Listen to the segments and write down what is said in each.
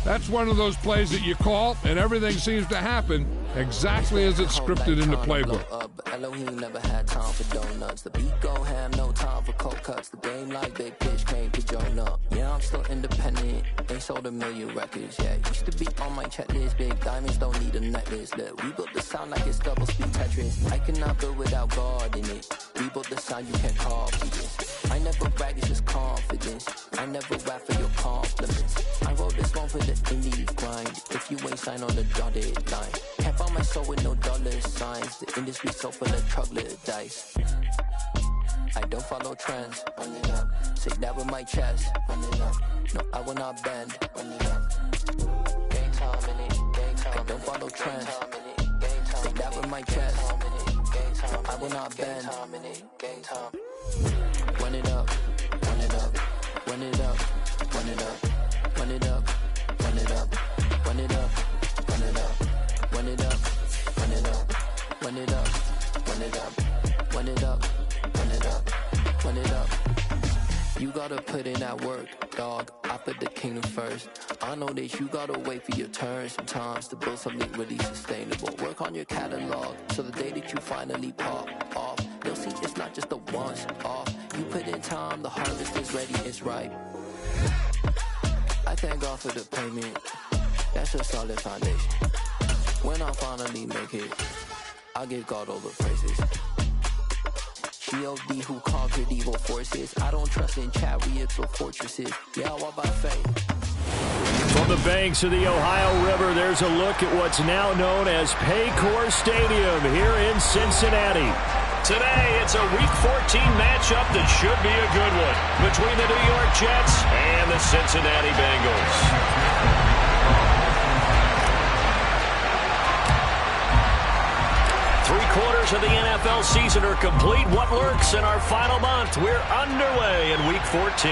That's one of those plays that you call, and everything seems to happen exactly as it's scripted in the playbook. Elohim never had time for donuts. The beat go ham, no time for cold cuts. The game like big pitch came to Jonah. Yeah, I'm still independent. Ain't sold a million records. Yeah, used to be on my checklist. Big diamonds don't need a necklace. Look, we built the sound like it's double speed Tetris. I cannot build without God in it. We built the sound you can't copy this. I never brag, it's just confidence. I never rap for your compliments. I wrote this one for the indie grind. If you ain't signed on the dotted line, can't find my soul with no dollar signs. The industry so full of troglodytes. I don't follow trends. Run it up. Say that with my chest. Run it up. No, I will not bend. Run it up. Game time in it. Game time. I don't follow trends. Say that with my chest. I will not bend. Game time. Run it up. Run it up. Run it up. Run it up. Run it up. Run it up. Run it up. Run it up. Run it up. Run it up. Run it up. Run it up. Run it up. Run it up. Run it up. You gotta put in that work, dog. I put the kingdom first. I know that you gotta wait for your turn sometimes to build something really sustainable. Work on your catalog so the day that you finally pop off, you'll see it's not just a once off. You put in time, the harvest is ready, it's ripe. I thank God for the payment. That's a solid foundation. When I finally make it, I give God all the praises. G.O.D. who conquered evil forces. I don't trust in chariots or fortresses. Yeah, I walk by faith. From the banks of the Ohio River, there's a look at what's now known as Paycor Stadium here in Cincinnati. Today, it's a Week 14 matchup that should be a good one between the New York Jets and the Cincinnati Bengals. Three-quarters of the NFL season are complete. What lurks in our final month? We're underway in Week 14.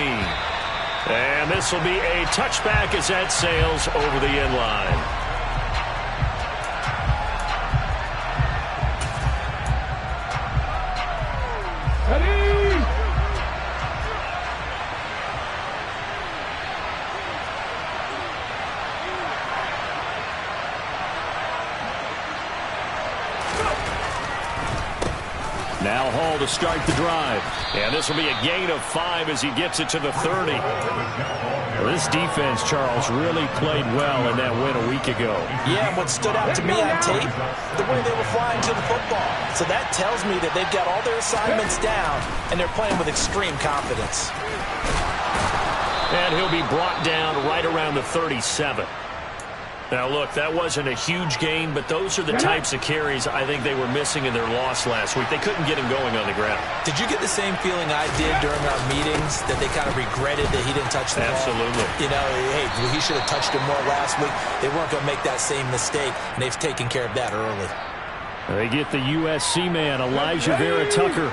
And this will be a touchback as that sails over the end line. Now Hall to start the drive. And this will be a gain of 5 as he gets it to the 30. Well, this defense, Charles, really played well in that win a week ago. Yeah, and what stood out to me on tape, the way they were flying to the football. So that tells me that they've got all their assignments down, and they're playing with extreme confidence. And he'll be brought down right around the 37. Now, look, that wasn't a huge gain, but those are the types of carries I think they were missing in their loss last week. They couldn't get him going on the ground. Did you get the same feeling I did during our meetings, that they kind of regretted that he didn't touch the ball? Absolutely. You know, hey, he should have touched him more last week. They weren't going to make that same mistake, and they've taken care of that early. They get the USC man, Elijah Vera Tucker.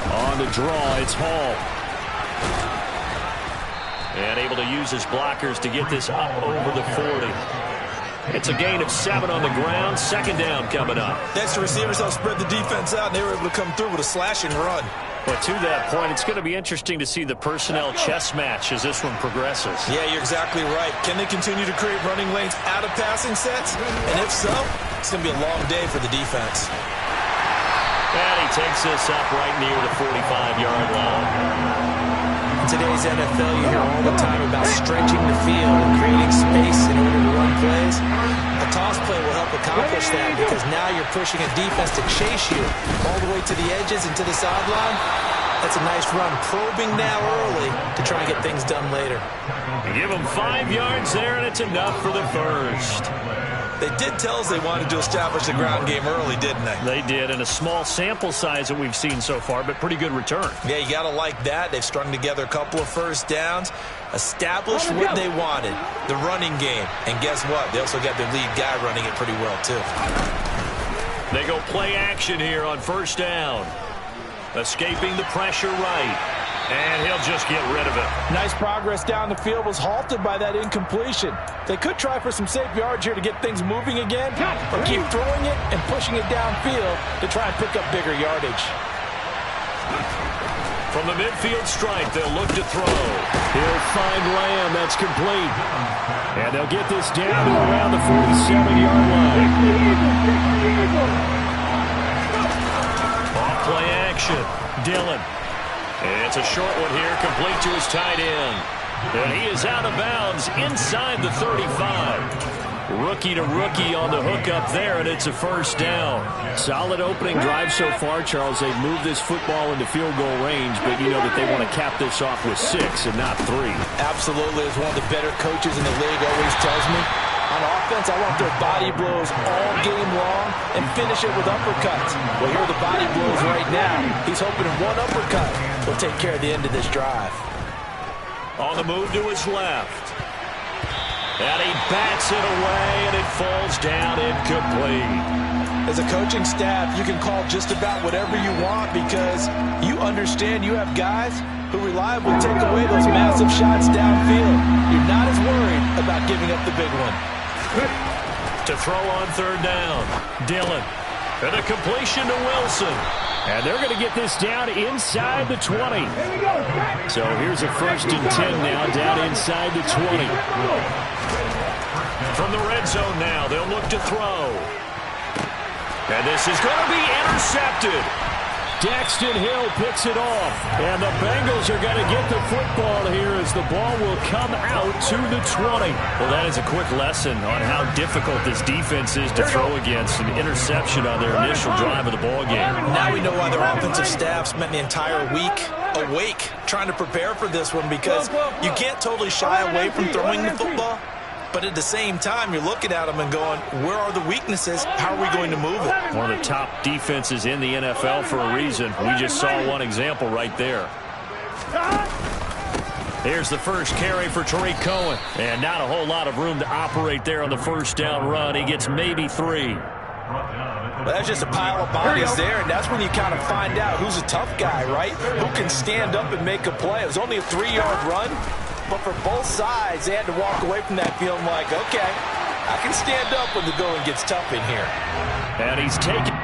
On the draw, it's Hall. And able to use his blockers to get this up over the 40. It's a gain of 7 on the ground. Second down coming up. Next, the receivers helped spread the defense out, and they were able to come through with a slash and run. But to that point, it's going to be interesting to see the personnel chess match as this one progresses. Yeah, you're exactly right. Can they continue to create running lanes out of passing sets? And if so, it's going to be a long day for the defense. And he takes this up right near the 45-yard line. In today's NFL, you hear all the time about stretching the field and creating space in order to run plays. A toss play will help accomplish that because now you're pushing a defense to chase you all the way to the edges and to the sideline. That's a nice run, probing now early to try and get things done later. Give them 5 yards there, and it's enough for the first. They did tell us they wanted to establish the ground game early, didn't they? They did, and a small sample size that we've seen so far, but pretty good return. Yeah, you got to like that. They've strung together a couple of first downs, established what they wanted, the running game. And guess what? They also got their lead guy running it pretty well, too. They go play action here on first down. Escaping the pressure right. And he'll just get rid of it. Nice progress down the field, was halted by that incompletion. They could try for some safe yards here to get things moving again, or keep throwing it and pushing it downfield to try and pick up bigger yardage. From the midfield stripe, they'll look to throw. He'll find Lamb. That's complete. And they'll get this down to around the 47-yard line. Off play action. Dillon. And it's a short one here, complete to his tight end. And he is out of bounds inside the 35. Rookie to rookie on the hookup there, and it's a first down. Solid opening drive so far, Charles. They've moved this football into field goal range, but you know that they want to cap this off with 6 and not 3. Absolutely. As one of the better coaches in the league always tells me, on offense, I want their body blows all game long and finish it with uppercuts. Well, here are the body blows right now. He's hoping one uppercut will take care of the end of this drive. On the move to his left. And he bats it away, and it falls down incomplete. As a coaching staff, you can call just about whatever you want because you understand you have guys who reliably take away those massive shots downfield. You're not as worried about giving up the big one. To throw on third down, Dillon. And a completion to Wilson. And they're going to get this down inside the 20. So here's a 1st and 10 now, down inside the 20. From the red zone now, they'll look to throw. And this is going to be intercepted. Daxton Hill picks it off. And the Bengals are going to get the football here as the ball will come out to the 20. Well, that is a quick lesson on how difficult this defense is to throw against. An interception on their initial drive of the ball game. Now we know why their offensive staff spent the entire week awake trying to prepare for this one, because you can't totally shy away from throwing the football. But at the same time, you're looking at them and going, where are the weaknesses? How are we going to move it? One of the top defenses in the NFL for a reason. We just saw one example right there. Here's the first carry for Tariq Cohen. And not a whole lot of room to operate there on the first down run. He gets maybe 3. Well, that's just a pile of bodies there, and that's when you kind of find out who's a tough guy, right? Who can stand up and make a play. It was only a 3-yard run, but for both sides, they had to walk away from that feeling like, okay, I can stand up when the going gets tough in here. And he's taken.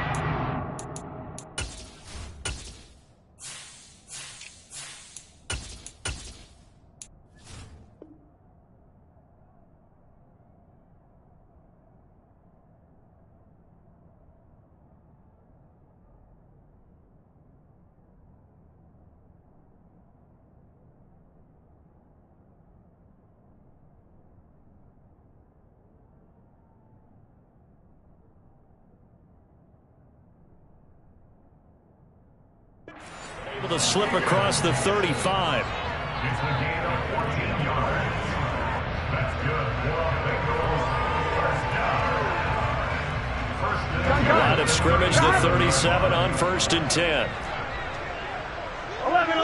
Able to slip across the 35. Line of scrimmage, the 37 on 1st and 10. 11.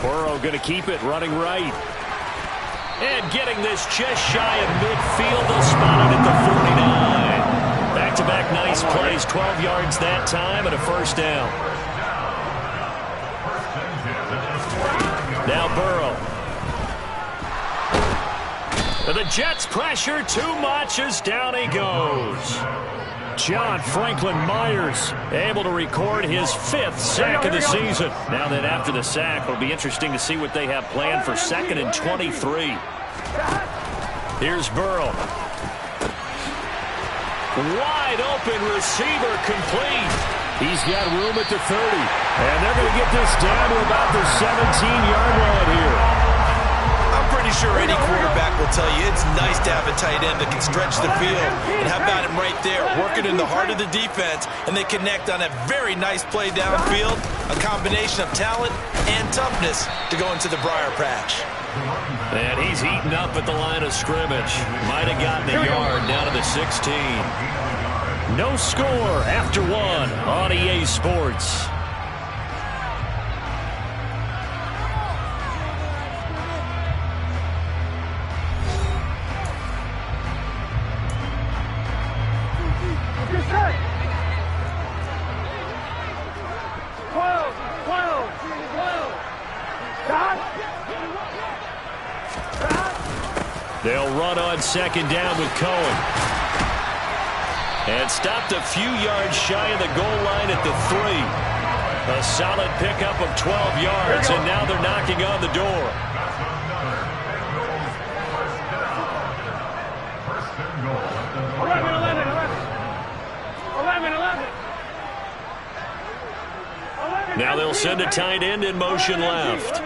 Burrow going to keep it, running right. And getting this just shy of midfield. They'll spot it at the 49. Back-to-back nice plays, 12 yards that time, and a first down. Now Burrow. And the Jets pressure too much as down he goes. John Franklin Myers able to record his 5th sack of the season. Now that after the sack, it'll be interesting to see what they have planned for 2nd and 23. Here's Burrow. Wide open receiver, complete. He's got room at the 30. And they're going to get this down to about the 17-yard line here. I'm pretty sure any quarterback will tell you it's nice to have a tight end that can stretch the field. And how about him right there, working in the heart of the defense, and they connect on a very nice play downfield, a combination of talent and toughness to go into the briar patch. And he's eaten up at the line of scrimmage. Might have gotten a yard down to the 16. No score after 1 on EA Sports. They'll run on 2nd down with Cohen. And stopped a few yards shy of the goal line at the 3. A solid pickup of 12 yards, and now they're knocking on the door. Now they'll send a tight end in motion left.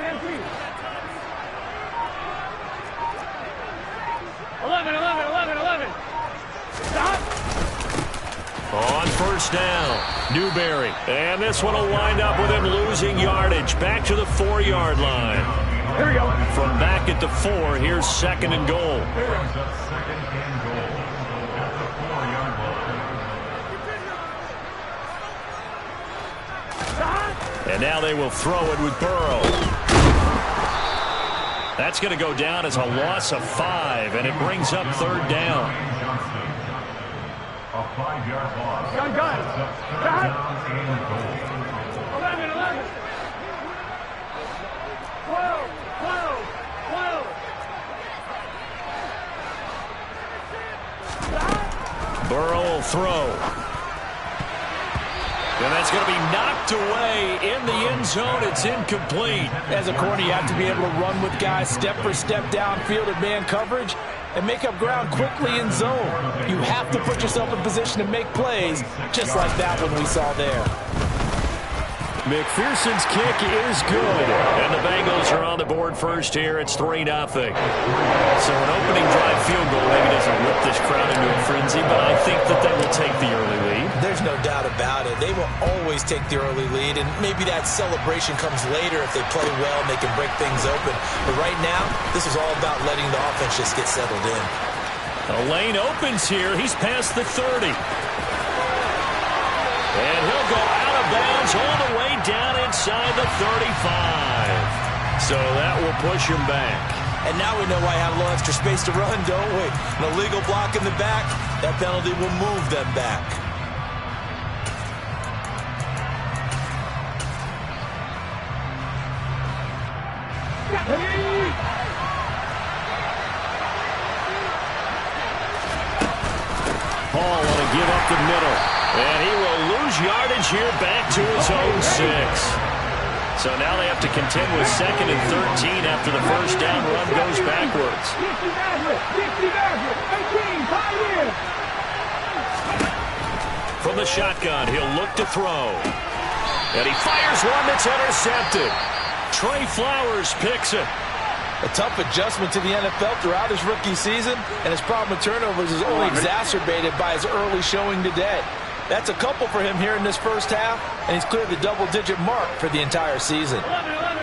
11. Stop. On first down, Newberry. And this one will wind up with him losing yardage. Back to the 4-yard line. Here we go. From back at the 4, here's 2nd and goal. And now they will throw it with Burrow. That's going to go down as a loss of 5, and it brings up 3rd down. A 5-yard loss. Gun. 11. 12. Burrow will throw. And that's going to be knocked away in the end zone. It's incomplete. As a corner, you have to be able to run with guys step for step downfield in man coverage and make up ground quickly in zone. You have to put yourself in position to make plays, just like that one we saw there. McPherson's kick is good. And the Bengals are on the board first here. It's 3-0. So an opening drive field goal maybe doesn't whip this crowd into a frenzy, but I think that they will take the early lead. There's no doubt about it. They will always take the early lead, and maybe that celebration comes later if they play well and they can break things open. But right now, this is all about letting the offense just get settled in. The lane opens here. He's past the 30. And he'll go out of bounds all the way down inside the 35. So that will push him back. And now we know why I have a little extra space to run, don't we? An illegal block in the back. That penalty will move them back. Paul want to give up the middle. And he will lose yardage here back to his own 6. So now they have to contend with 2nd and 13 after the first down run goes backwards. From the shotgun, he'll look to throw. And he fires one that's intercepted. Trey Flowers picks it. A tough adjustment to the NFL throughout his rookie season, and his problem with turnovers is only exacerbated by his early showing today. That's a couple for him here in this first half, and he's cleared the double-digit mark for the entire season.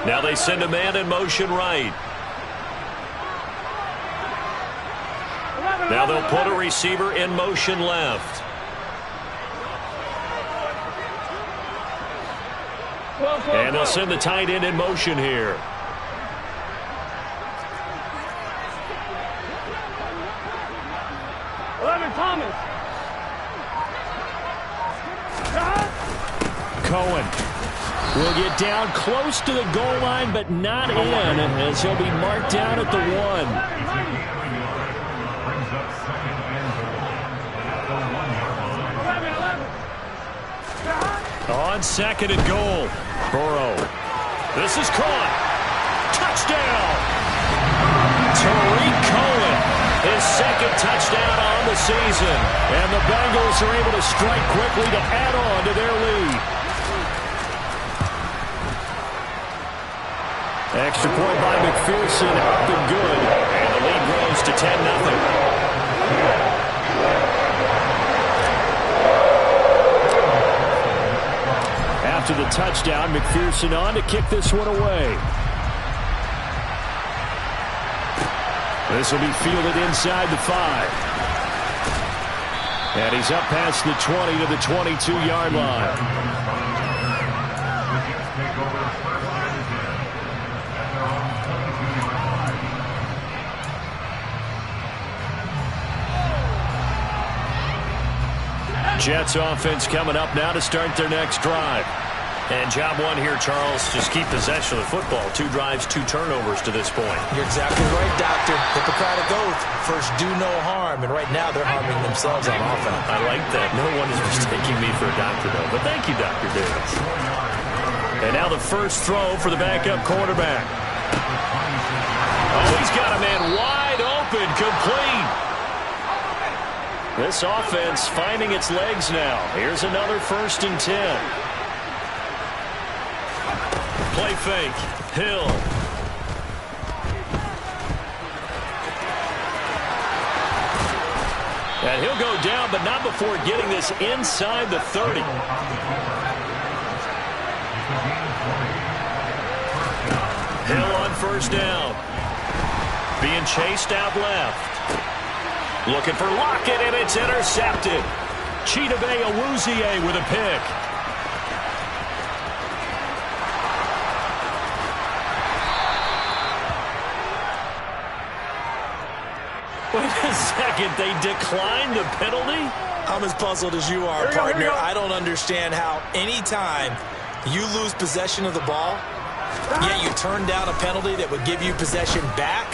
Now they send a man in motion right. Now they'll put a receiver in motion left. And they'll send the tight end in motion here. Thomas. Cohen will get down close to the goal line, but not in, as he'll be marked down at the 1. On 2nd and goal, Burrow. This is caught. Touchdown! Tariq Cohen, his 2nd touchdown on the season. And the Bengals are able to strike quickly to add on to their lead. Extra point by McPherson, up and good. And the lead grows to 10-0. After the touchdown, McPherson on to kick this one away. This will be fielded inside the 5. And he's up past the 20 to the 22-yard line. Jets offense coming up now to start their next drive. And job one here, Charles, just keep possession of the football. 2 drives, 2 turnovers to this point. You're exactly right, Doctor. Hippocratic oath. First, do no harm. And right now, they're harming themselves on offense. I like that. No one is mistaking me for a doctor, though. But thank you, Dr. Davis. And now the first throw for the backup quarterback. Oh, he's got a man wide open, complete. This offense finding its legs now. Here's another 1st and 10. Play fake. Hill. And he'll go down, but not before getting this inside the 30. Hill on 1st down. Being chased out left. Looking for Lockett, and it's intercepted. Chidobe Awuzie with a pick. Wait a second, they declined the penalty? I'm as puzzled as you are, partner. I don't understand how any time you lose possession of the ball, yet you turn down a penalty that would give you possession back.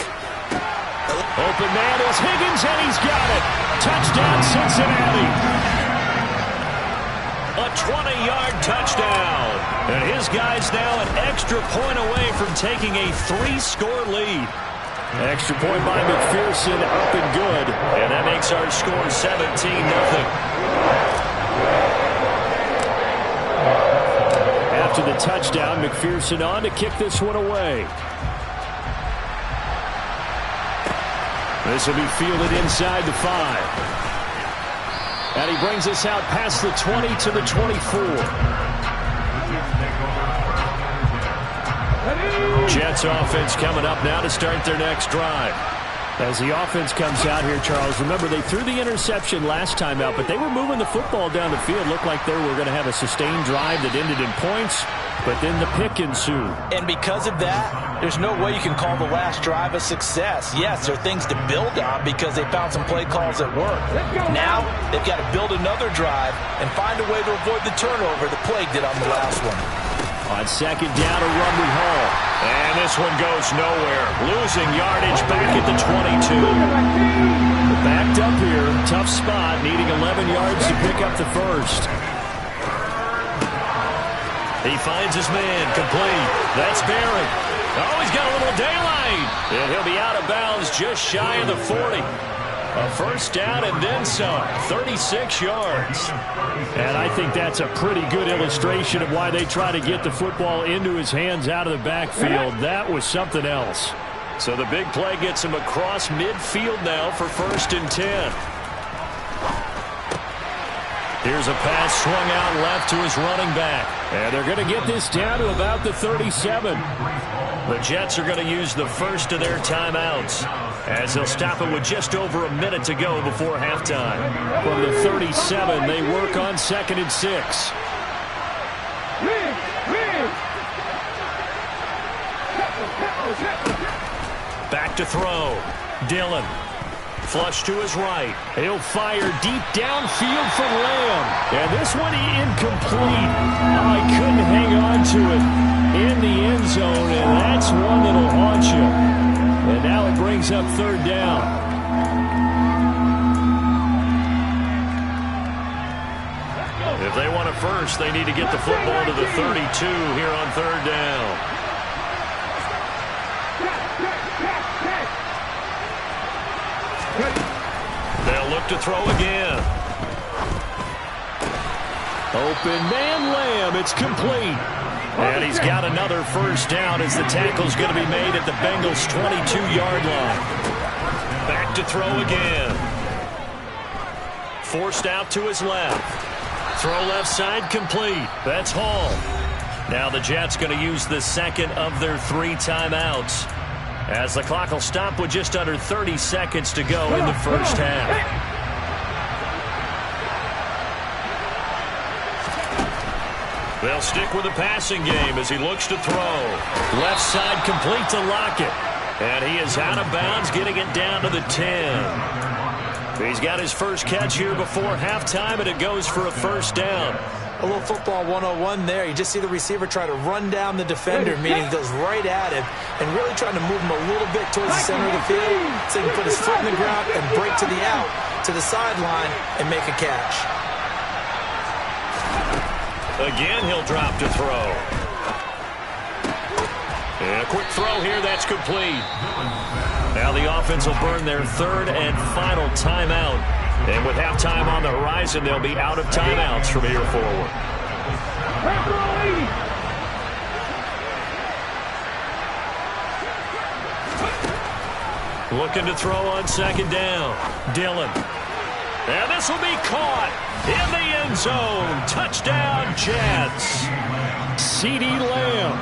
Open man is Higgins, and he's got it. Touchdown, Cincinnati. A 20-yard touchdown. And his guys now an extra point away from taking a 3-score lead. Extra point by McPherson, up and good. And that makes our score 17-0. After the touchdown, McPherson on to kick this one away. This will be fielded inside the 5. And he brings us out past the 20 to the 24. Jets offense coming up now to start their next drive. As the offense comes out here, Charles, remember they threw the interception last time out, but they were moving the football down the field. Looked like they were going to have a sustained drive that ended in points, but then the pick ensued. And because of that, there's no way you can call the last drive a success. Yes, there are things to build on because they found some play calls that work. Now, they've got to build another drive and find a way to avoid the turnover that plagued it on the last one. On 2nd down, a run with Hall. And this one goes nowhere. Losing yardage back at the 22. Backed up here. Tough spot. Needing 11 yards to pick up the first. He finds his man. Complete. That's Barrett. Oh, he's got a little daylight. And he'll be out of bounds just shy of the 40. A 1st down and then some. 36 yards. And I think that's a pretty good illustration of why they try to get the football into his hands out of the backfield. That was something else. So the big play gets him across midfield now for 1st and 10. Here's a pass swung out left to his running back. And they're going to get this down to about the 37. The Jets are going to use the first of their timeouts, as they'll stop it with just over a minute to go before halftime. From the 37, they work on 2nd and 6. Back to throw. Dillon. Flush to his right. He'll fire deep downfield for Lamb. And this one incomplete. Oh, he couldn't hang on to it in the end zone, and that's one that'll haunt you. And now it brings up 3rd down. If they want a first, they need to get the football to the 32 here on 3rd down. They'll look to throw again. Open man Lamb. It's complete. And he's got another 1st down as the tackle's going to be made at the Bengals' 22-yard line. Back to throw again. Forced out to his left. Throw left side complete. That's Hall. Now the Jets going to use the 2nd of their 3 timeouts, as the clock will stop with just under 30 seconds to go in the 1st half. They'll stick with the passing game as he looks to throw. Left side complete to Lockett. And he is out of bounds, getting it down to the 10. He's got his first catch here before halftime, and it goes for a 1st down. A little football 101 there. You just see the receiver try to run down the defender, meaning he goes right at him and really trying to move him a little bit towards the center of the field so he can put his foot in the ground and break to the out, to the sideline, and make a catch. Again, he'll drop to throw. And a quick throw here, that's complete. Now the offense will burn their third and final timeout. And with halftime on the horizon, they'll be out of timeouts from here forward. Looking to throw on second down. Dillon. And this will be caught in the end zone. Touchdown, Jets. CeeDee Lamb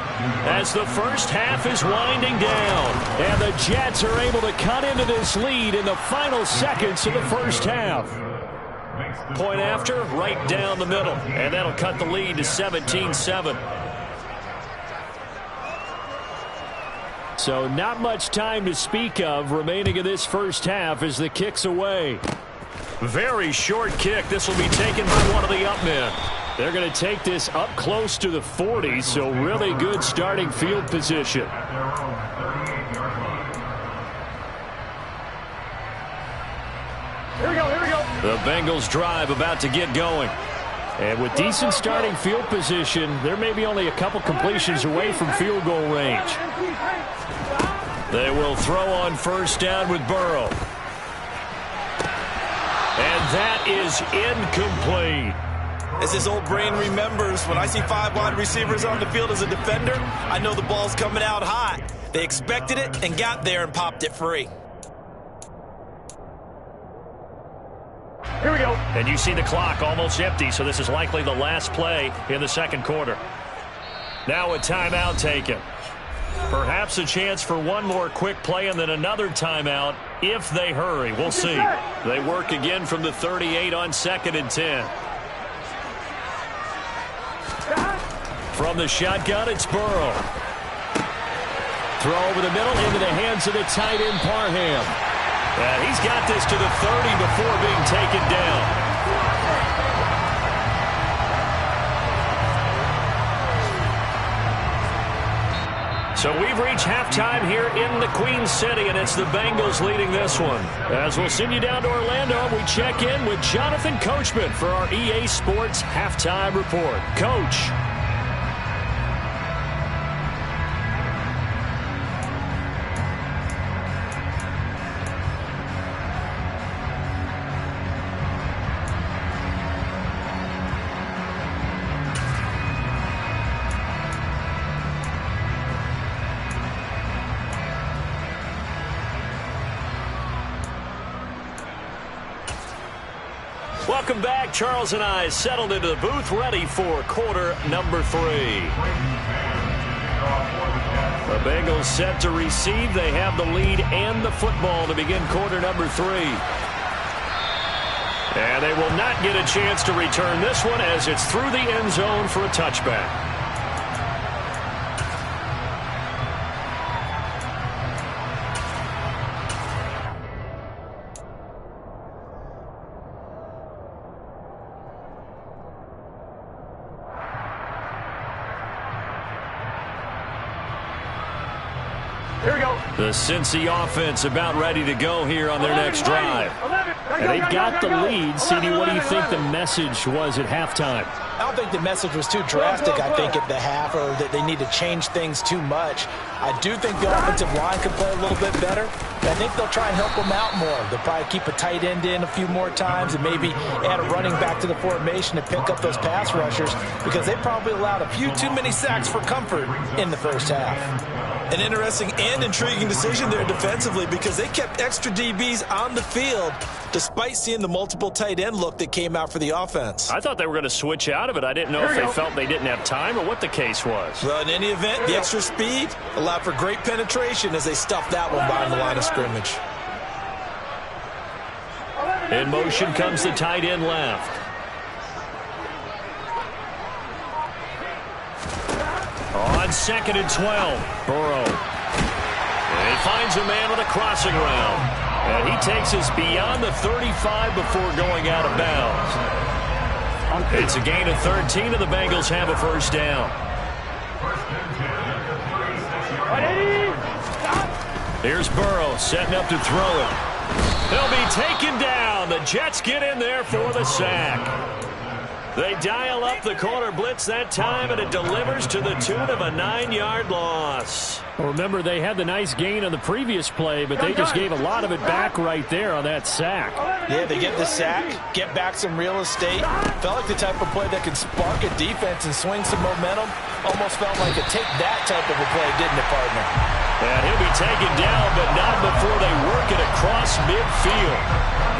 as the first half is winding down. And the Jets are able to cut into this lead in the final seconds of the first half. Point after, right down the middle. And that'll cut the lead to 17-7. So not much time to speak of remaining in this first half as the kick's away. Very short kick. This will be taken by one of the up men. They're going to take this up close to the 40, so really good starting field position. Here we go, here we go. The Bengals drive about to get going. And with decent starting field position, there may be only a couple completions away from field goal range. They will throw on first down with Burrow. And that is incomplete. As his old brain remembers, when I see 5 wide receivers on the field as a defender, I know the ball's coming out hot. They expected it and got there and popped it free. Here we go. And you see the clock almost empty, so this is likely the last play in the second quarter. Now a timeout taken. Perhaps a chance for one more quick play and then another timeout if they hurry. We'll see. They work again from the 38 on 2nd and 10. From the shotgun, it's Burrow. Throw over the middle into the hands of the tight end, Parham. And he's got this to the 30 before being taken down. So we've reached halftime here in the Queen City, and it's the Bengals leading this one. As we'll send you down to Orlando, we check in with Jonathan Coachman for our EA Sports Halftime Report. Coach. Welcome back. Charles and I settled into the booth, ready for quarter number 3. The Bengals set to receive. They have the lead and the football to begin quarter number 3. And they will not get a chance to return this one as it's through the end zone for a touchback. The Cincy offense about ready to go here on their next drive. And they've got the lead. CeeDee, what do you think the message was at halftime? I don't think the message was too drastic, I think, at the half, or that they need to change things too much. I do think the offensive line could play a little bit better. I think they'll try and help them out more. They'll probably keep a tight end in a few more times and maybe add a running back to the formation to pick up those pass rushers, because they probably allowed a few too many sacks for comfort in the first half. An interesting and intriguing decision there defensively, because they kept extra DBs on the field despite seeing the multiple tight end look that came out for the offense. I thought they were going to switch out of it. I didn't know if they felt they didn't have time or what the case was. Well, in any event, the extra speed allowed for great penetration as they stuffed that one behind the line of scrimmage. In motion comes the tight end left. On 2nd and 12, Burrow. And he finds a man on the crossing route. And he takes us beyond the 35 before going out of bounds. It's a gain of 13, and the Bengals have a first down. Here's Burrow setting up to throw it. He'll be taken down. The Jets get in there for the sack. They dial up the corner blitz that time, and it delivers to the tune of a 9-yard loss. Well, remember, they had the nice gain on the previous play, but they just gave a lot of it back right there on that sack. Yeah, they get the sack, get back some real estate. Felt like the type of play that can spark a defense and swing some momentum. Almost felt like a take that type of a play, didn't it, partner? And he'll be taken down, but not before they work it across midfield.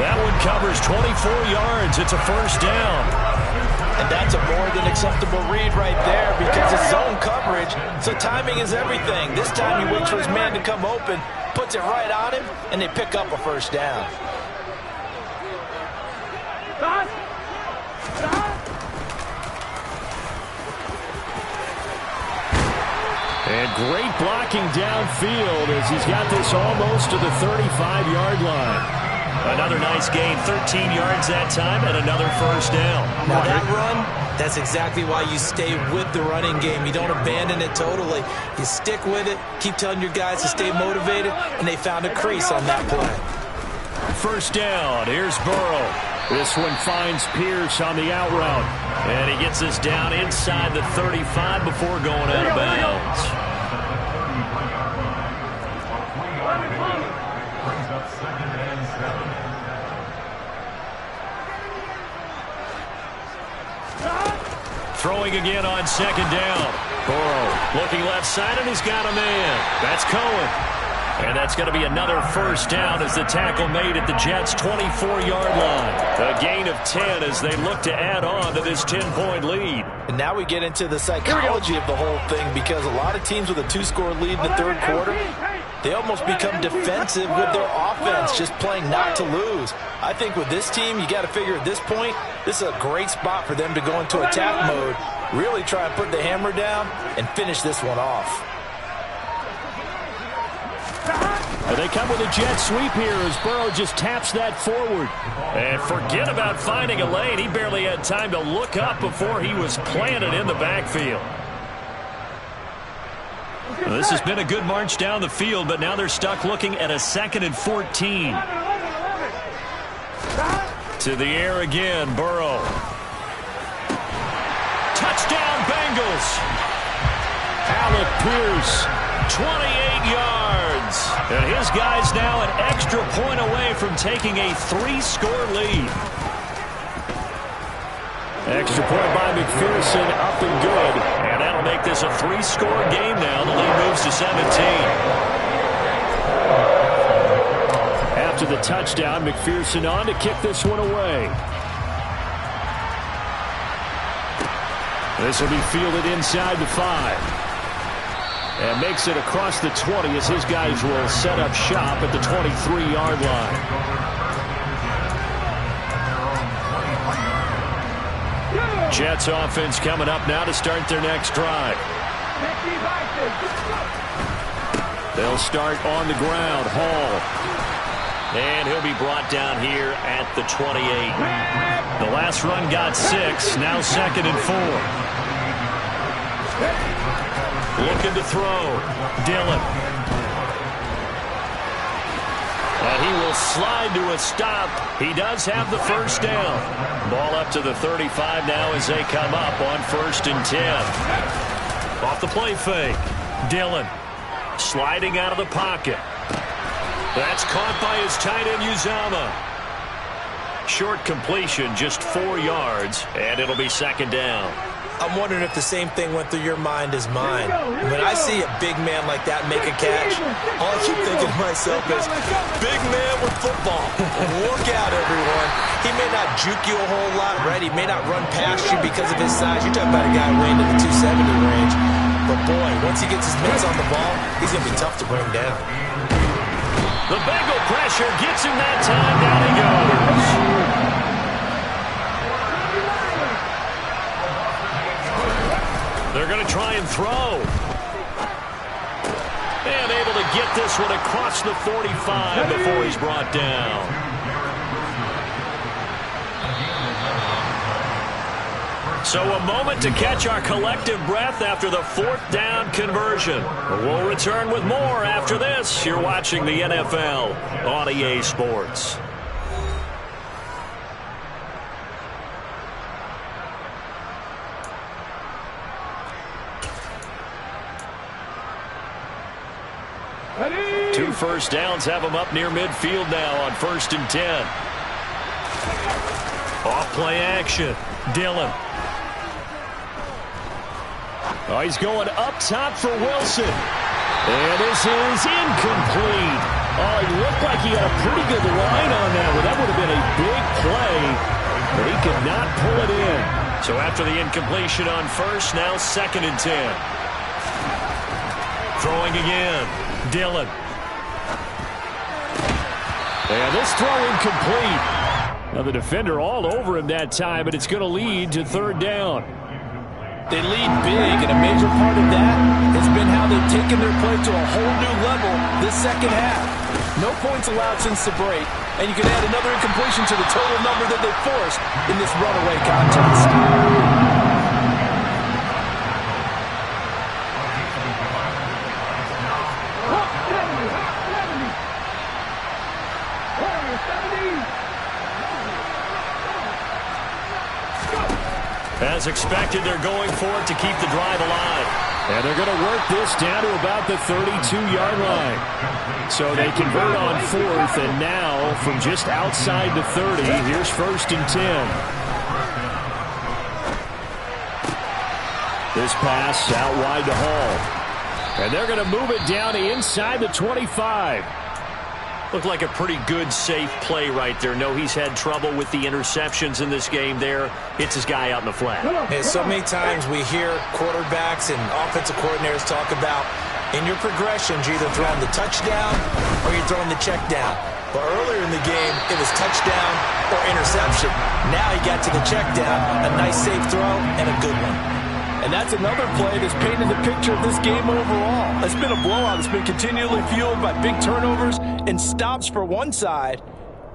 That one covers 24 yards. It's a first down. And that's a more than acceptable read right there because it's zone coverage, so timing is everything. This time he waits for his man to come open, puts it right on him, and they pick up a first down. And great blocking downfield as he's got this almost to the 35-yard line. Another nice gain, 13 yards that time, and another first down. Now that run, that's exactly why you stay with the running game. You don't abandon it totally. You stick with it, keep telling your guys to stay motivated, and they found a crease on that play. First down, here's Burrow. This one finds Pierce on the out route. And he gets us down inside the 35 before going out of bounds. Throwing again on second down. Burrow looking left side, and he's got a man. That's Cohen. And that's going to be another first down as the tackle made at the Jets' 24-yard line. A gain of 10 as they look to add on to this 10-point lead. And now we get into the psychology of the whole thing because a lot of teams with a 2-score lead in the third quarter, they almost become defensive with their offense, just playing not to lose. I think with this team, you got to figure at this point, this is a great spot for them to go into attack mode, really try and put the hammer down and finish this one off. And they come with a jet sweep here as Burrow just taps that forward. And forget about finding a lane. He barely had time to look up before he was planted in the backfield. Well, this has been a good march down the field, but now they're stuck looking at a 2nd and 14. To the air again, Burrow. Touchdown, Bengals. Alec Pierce. 28 yards. And his guy's now an extra point away from taking a 3-score lead. Extra point by McPherson, up and good. And that'll make this a 3-score game now. The lead moves to 17. After the touchdown, McPherson on to kick this one away. This will be fielded inside the 5. And makes it across the 20 as his guys will set up shop at the 23-yard line. Jets offense coming up now to start their next drive. They'll start on the ground. Hall. And he'll be brought down here at the 28. The last run got 6, now 2nd and 4. Looking to throw. Dillon. And he will slide to a stop. He does have the first down. Ball up to the 35 now as they come up on 1st and 10. Off the play fake. Dillon sliding out of the pocket. That's caught by his tight end, Uzomah. Short completion, just 4 yards, and it'll be 2nd down. I'm wondering if the same thing went through your mind as mine. When I see a big man like that make a catch, all I keep thinking to myself is, big man with football. Look out, everyone. He may not juke you a whole lot, right? He may not run past you because of his size. You're talking about a guy weighing in the 270 range. But, boy, once he gets his mitts on the ball, he's going to be tough to bring down. The Bengal pressure gets him that time. Down he goes. They're going to try and throw. And able to get this one across the 45 before he's brought down. So a moment to catch our collective breath after the 4th down conversion. We'll return with more after this. You're watching the NFL on EA Sports. Ready? 2 first downs have them up near midfield now on 1st and 10. Off play action. Dillon. Oh, he's going up top for Wilson. And this is incomplete. Oh, it looked like he had a pretty good line on that one. That would have been a big play, but he could not pull it in. So after the incompletion on 1st, now 2nd and 10. Throwing again. Dillon. And this throw incomplete. Now the defender all over him that time, but it's going to lead to 3rd down. They lead big, and a major part of that has been how they've taken their play to a whole new level this second half. No points allowed since the break, and you can add another incompletion to the total number that they forced in this runaway contest. As expected, they're going for it to keep the drive alive. And they're going to work this down to about the 32-yard line. So they convert on 4th, and now from just outside the 30, here's 1st and 10. This pass out wide to Hall. And they're going to move it down inside the 25. Looked like a pretty good, safe play right there. No, he's had trouble with the interceptions in this game there. Hits his guy out in the flat. And so many times we hear quarterbacks and offensive coordinators talk about in your progressions, you're either throwing the touchdown or you're throwing the check down. But earlier in the game, it was touchdown or interception. Now he got to the check down, a nice safe throw, and a good one. And that's another play that's painted the picture of this game overall. It's been a blowout. It's been continually fueled by big turnovers and stops for one side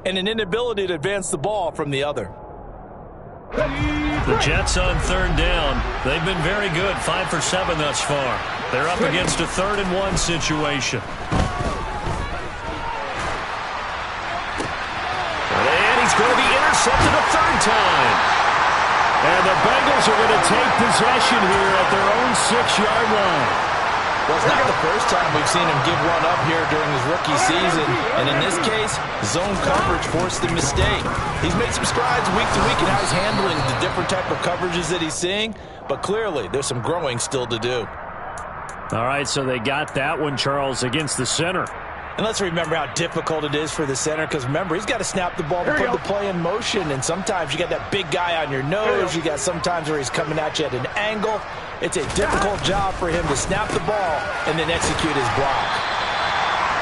and an inability to advance the ball from the other. The Jets on 3rd down. They've been very good, 5 for 7 thus far. They're up against a 3rd and 1 situation. And he's going to be intercepted a 3rd time. And the Bengals are going to take possession here at their own 6-yard line. Well, it's not the first time we've seen him give one up here during his rookie season. And in this case, zone coverage forced the mistake. He's made some strides week to week in how he's handling the different type of coverages that he's seeing. But clearly, there's some growing still to do. All right, so they got that one, Charles, against the center. And let's remember how difficult it is for the center, because remember, he's got to snap the ball to put the play in motion, and sometimes you got that big guy on your nose. You got sometimes where he's coming at you at an angle. It's a difficult job for him to snap the ball and then execute his block.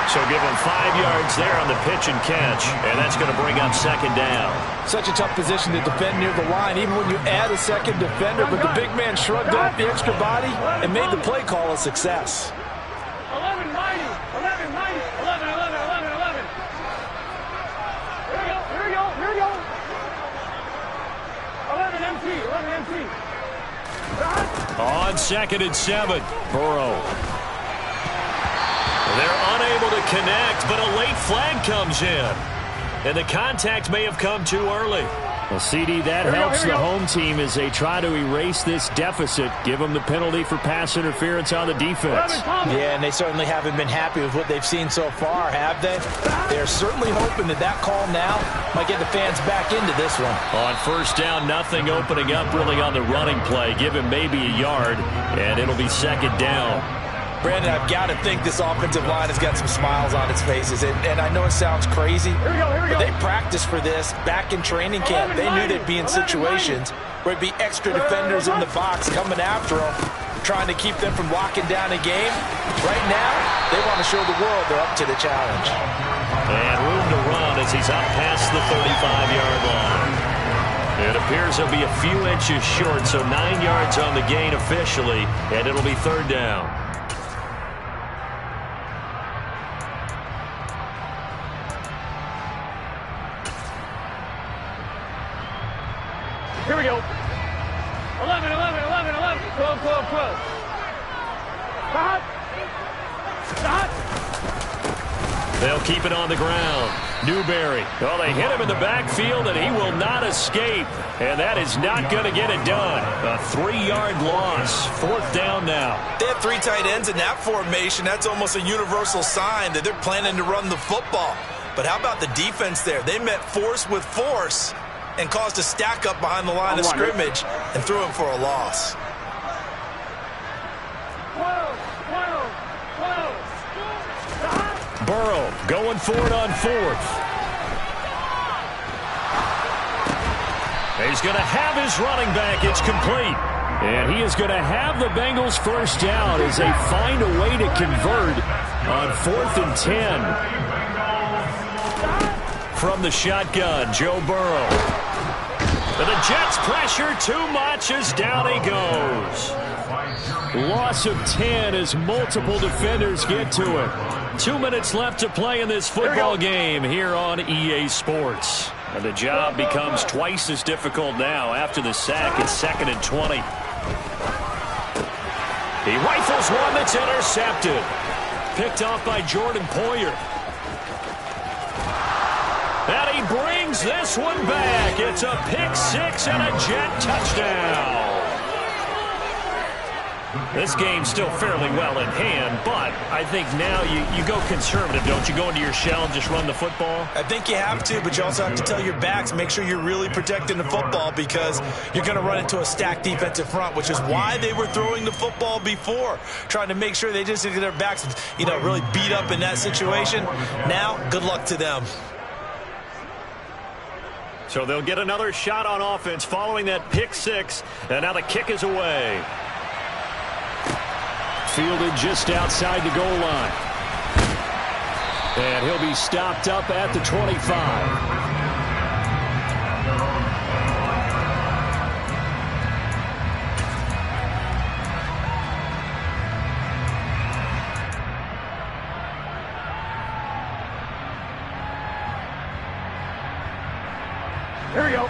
So give him 5 yards there on the pitch and catch, and that's going to bring up 2nd down. Such a tough position to defend near the line, even when you add a second defender, but the big man shrugged off the extra body and made the play call a success. 11, 90, 11, 90, 11, 11, 11, 11. Here we go, here we go, here we go. 11 MT, 11 MT. On 2nd and 7, Burrow. They're unable to connect, but a late flag comes in. And the contact may have come too early. Well, CD, that helps the home team as they try to erase this deficit. Give them the penalty for pass interference on the defense. Yeah, and they certainly haven't been happy with what they've seen so far, have they? They're certainly hoping that that call now might get the fans back into this one. On 1st down, nothing opening up really on the running play. Give him maybe a yard, and it'll be 2nd down. Brandon, I've got to think this offensive line has got some smiles on its faces. And I know it sounds crazy, but they practiced for this back in training camp. They knew they'd be in situations where it'd be extra defenders in the box coming after them, trying to keep them from locking down a game. Right now, they want to show the world they're up to the challenge. And room to run as he's up past the 35-yard line. It appears he'll be a few inches short, so 9 yards on the gain officially, and it'll be 3rd down. Here we go. 11, They'll keep it on the ground. Newberry. Well, they hit him in the backfield, and he will not escape. And that is not going to get it done. A 3-yard loss. 4th down now. They have 3 tight ends in that formation. That's almost a universal sign that they're planning to run the football. But how about the defense there? They met force with force and caused a stack up behind the line of scrimmage and threw him for a loss. 12. Burrow going for it on 4th. He's going to have his running back. It's complete. And he is going to have the Bengals first down as they find a way to convert on 4th and 10. From the shotgun, Joe Burrow. But the Jets pressure too much as down he goes. Loss of 10 as multiple defenders get to it. 2 minutes left to play in this football game here on EA Sports. And the job becomes twice as difficult now after the sack. It's 2nd and 20. He rifles one that's intercepted. Picked off by Jordan Poyer. And he brings this one back. It's a pick 6 and a Jet touchdown. This game's still fairly well in hand, but I think now you go conservative, don't you? Go into your shell and just run the football? I think you have to, but you also have to tell your backs, make sure you're really protecting the football because you're going to run into a stacked defensive front, which is why they were throwing the football before, trying to make sure they just get their backs, really beat up in that situation. Now, good luck to them. So they'll get another shot on offense following that pick 6, and now the kick is away. Fielded just outside the goal line. And he'll be stopped up at the 25.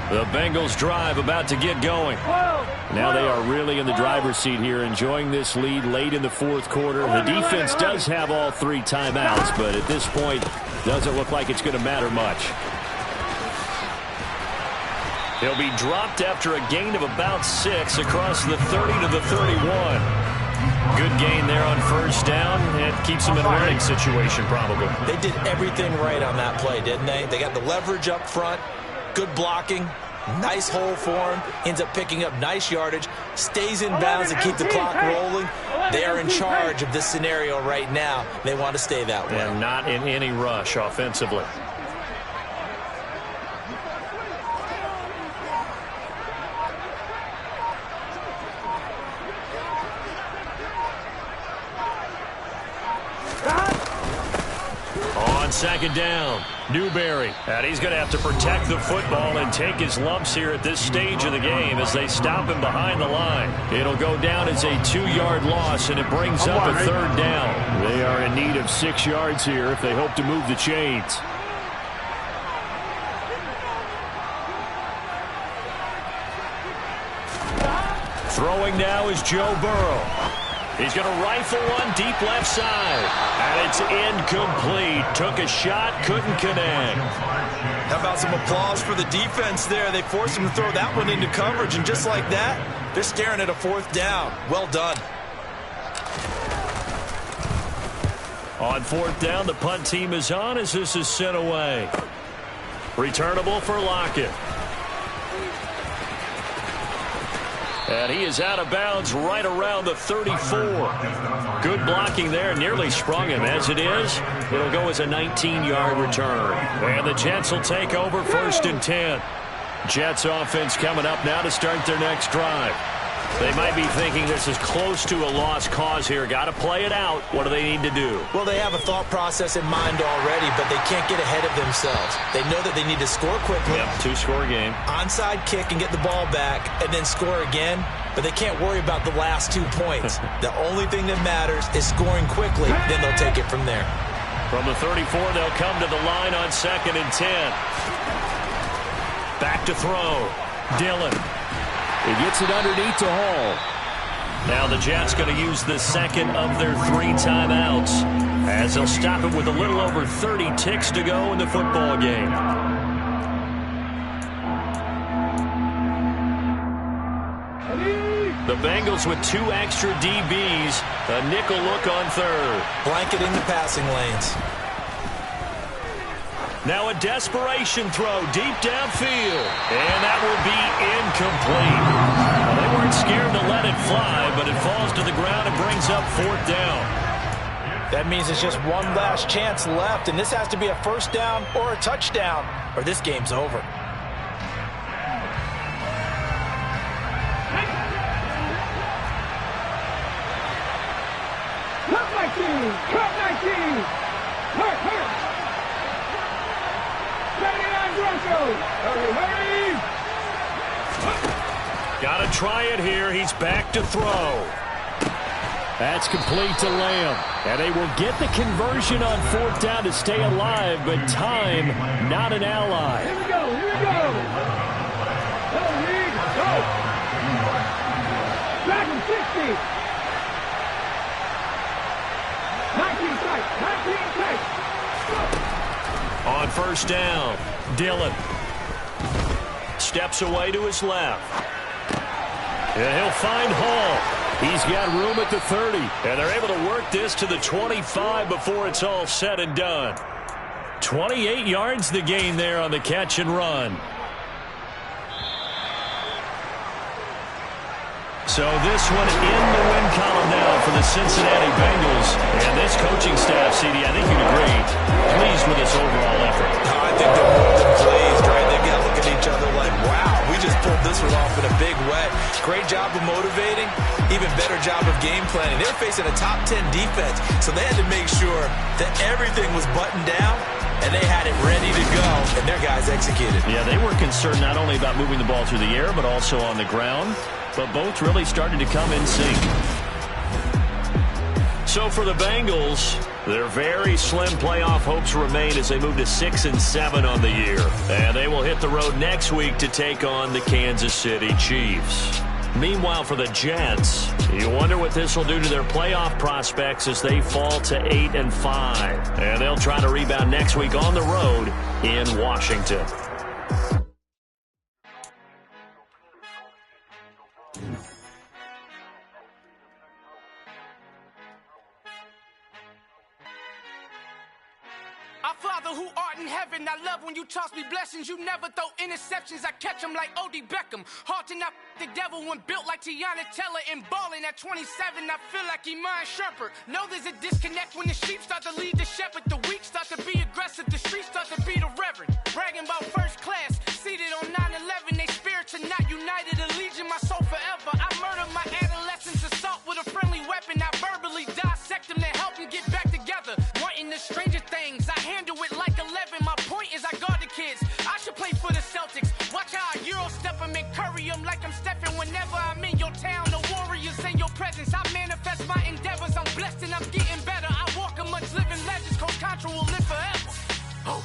The Bengals drive about to get going. Now they are really in the driver's seat here, enjoying this lead late in the 4th quarter. The defense does have all 3 timeouts, but at this point, doesn't look like it's going to matter much. He'll be dropped after a gain of about 6 across the 30 to the 31. Good gain there on 1st down. It keeps them in a winning situation, probably. They did everything right on that play, didn't they? They got the leverage up front. Good blocking, nice hole for him, ends up picking up nice yardage, stays in bounds to keep the clock rolling. They are in charge of this scenario right now. They want to stay that way. And not in any rush offensively. On 2nd down, Newberry. And he's going to have to protect the football and take his lumps here at this stage of the game as they stop him behind the line. It'll go down as a 2-yard loss, and it brings up a 3rd down. They are in need of 6 yards here if they hope to move the chains. Throwing now is Joe Burrow. He's going to rifle one deep left side. And it's incomplete. Took a shot, couldn't connect. How about some applause for the defense there? They forced him to throw that one into coverage, and just like that, they're staring at a 4th down. Well done. On 4th down, the punt team is on as this is sent away. Returnable for Lockett. And he is out of bounds right around the 34. Good blocking there. Nearly sprung him. As it is, it'll go as a 19-yard return. And the Jets will take over 1st and 10. Jets offense coming up now to start their next drive. They might be thinking this is close to a lost cause here. Got to play it out. What do they need to do? Well, they have a thought process in mind already, but they can't get ahead of themselves. They know that they need to score quickly. Yep, 2-score game. Onside kick and get the ball back and then score again, but they can't worry about the last 2 points. The only thing that matters is scoring quickly, then they'll take it from there. From the 34, they'll come to the line on 2nd and 10. Back to throw. Dillon. He gets it underneath to Hall. Now the Jets going to use the 2nd of their 3 timeouts as they'll stop it with a little over 30 ticks to go in the football game. The Bengals with 2 extra DBs, a nickel look on third. Blanketing the passing lanes. Now a desperation throw deep downfield, and that will be incomplete. Well, they weren't scared to let it fly, but it falls to the ground and brings up 4th down. That means there's just one last chance left, and this has to be a first down or a touchdown, or this game's over. Cut 19! Hurt! 79 Bronco! Hurry! Got to try it here. He's back to throw. That's complete to Lamb. And they will get the conversion on 4th down to stay alive, but time, not an ally. Here we go! Go! Back in 60! 19 tight! On first down, Dillon steps away to his left. And he'll find Hall. He's got room at the 30. And they're able to work this to the 25 before it's all said and done. 28 yards the gain there on the catch and run. So this one in the win column now for the Cincinnati Bengals. And this coaching staff, CD, I think you'd agree, pleased with this overall effort. I think they're more than pleased, right? They've got to look at each other like, wow, we just pulled this one off in a big way. Great job of motivating, even better job of game planning. They were facing a top 10 defense, so they had to make sure that everything was buttoned down, and they had it ready to go, and their guys executed. Yeah, they were concerned not only about moving the ball through the air, but also on the ground. But both really started to come in sync. So for the Bengals, their very slim playoff hopes remain as they move to 6-7 on the year. And they will hit the road next week to take on the Kansas City Chiefs. Meanwhile, for the Jets, you wonder what this will do to their playoff prospects as they fall to 8-5. And they'll try to rebound next week on the road in Washington. Our Father who art in heaven, I love when you toss me blessings. You never throw interceptions, I catch them like O.D. Beckham. Hard to not the devil when built like Tiana Teller and balling at 27. I feel like Iman Shumpert. Know there's a disconnect when the sheep start to lead the shepherd. The weak start to be aggressive, the streets start to be the reverend. Bragging about first class, seated on 9/11. They spirits are not united, a legion, my soul forever. I murdered my adolescence, assault with a friendly weapon. I verbally dissect them to help them get back together. Wanting the stranger things, I handle it like 11. My point is I guard the kids. I should play for the Celtics. Watch how I Euro step them and curry them like I'm stepping. Whenever I'm in your town, the Warriors in your presence. I manifest my endeavors. I'm blessed and I'm getting better. I walk amongst living legends. Coach Contra will live forever. Oh.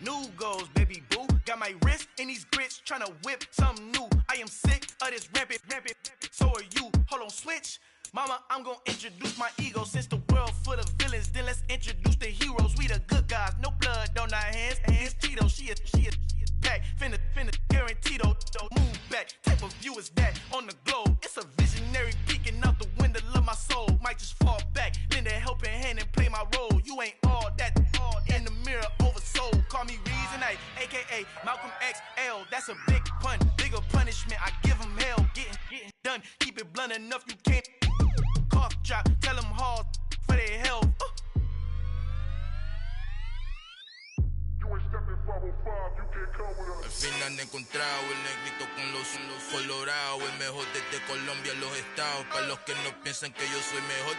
New goals, baby boo. Got my wrist in these grits, tryna whip something new. I am sick of this rampant. So are you. Hold on, switch. Mama, I'm gonna introduce my ego. Since the world full of villains, then let's introduce the heroes. We the good guys, no blood on our hands. Hands Tito, she a pack. Finna guarantee though. Move back. Type of view is that on the globe? It's a visionary peeking out the window of my soul. Might just fall back, lend a helping hand and play my role. You ain't all that in the mirror oversold. Call me Reason A, a.k.a. Malcolm XL. That's a big pun, bigger punishment. I give him hell, getting done. Keep it blunt enough, you can't cough drop. Tell them hard for their health. Al fin han encontrado el negrito con los colorados, el mejor desde Colombia, los estados. Para los que no piensan que yo soy mejor,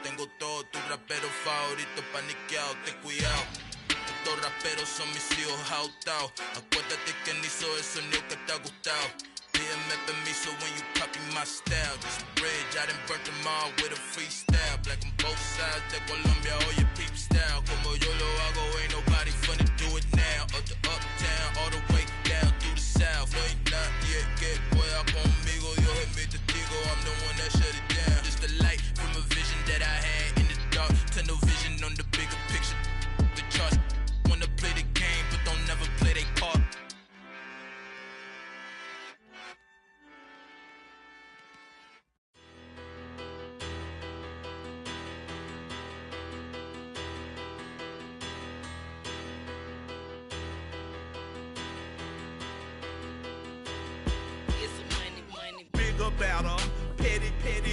tengo todo, tu rapero favorito paniqueado, ten cuidado. Estos raperos son mis hijos jautados. Acuérdate que ni hizo el sonido que te ha gustado. Pídeme permiso when you copy my style. This bridge, I done burnt them all with a freestyle. Black on both sides de Colombia, oye peep style. Como yo lo hago, ain't nobody funny do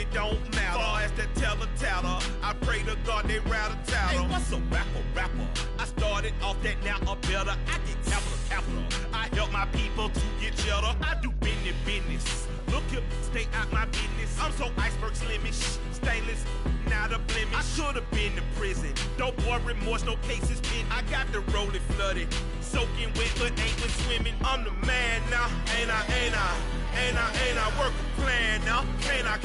it don't matter. Far as that teller, I pray to God they rattle tattle. Hey, what's a rapper? I started off that, now I'm better. I get capital. I help my people to get cheddar. I do business. Look here, stay out my business. I'm so iceberg slimish, stainless, not a blemish. I should've been to prison. No boy remorse, no cases pinned. I got the rolling flooded, soaking wet, but ain't been swimming. I'm the man now, ain't I work a plan now, can't I?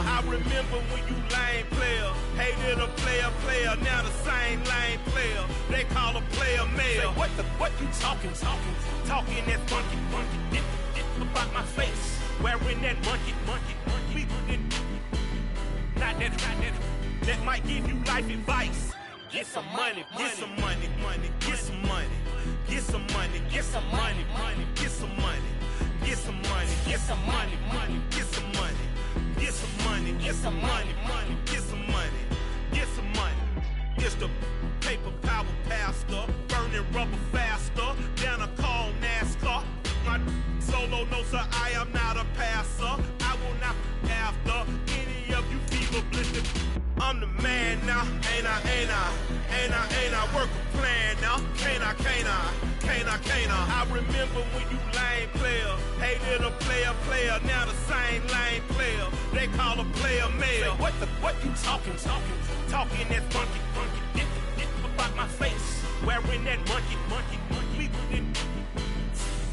I remember when you lame player, hated a player, now the same lame player. They call a player mayor. What you talking that funky, get about my face, wearing that monkey. We not that might give you life advice. Get some money, get some money, get some money, get some money, get some money, get some money, get some money, get some money, get some money, get some money, get some money, get some money, get some money. It's the paper power pastor, burning rubber faster than a call NASCAR. My solo, no sir, I am not a passer. I will not after any of you fever blistered. I'm the man now, ain't I work a plan now, can't I? I remember when you lame player, hated a player, now the same lame player. They call a player mayor. What you talking that funky, get about my face, wearing that monkey. We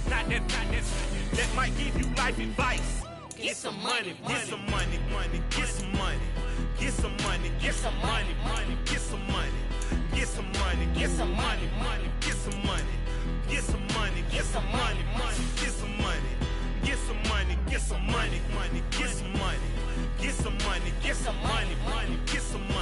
not that might give you life advice. Get some money, get some money, get some money. Get some money, get some money, get some money, get some money, get some money, get some money, get some money, get some money, get some money, get some money, get some money, get some money, get some money, get some money,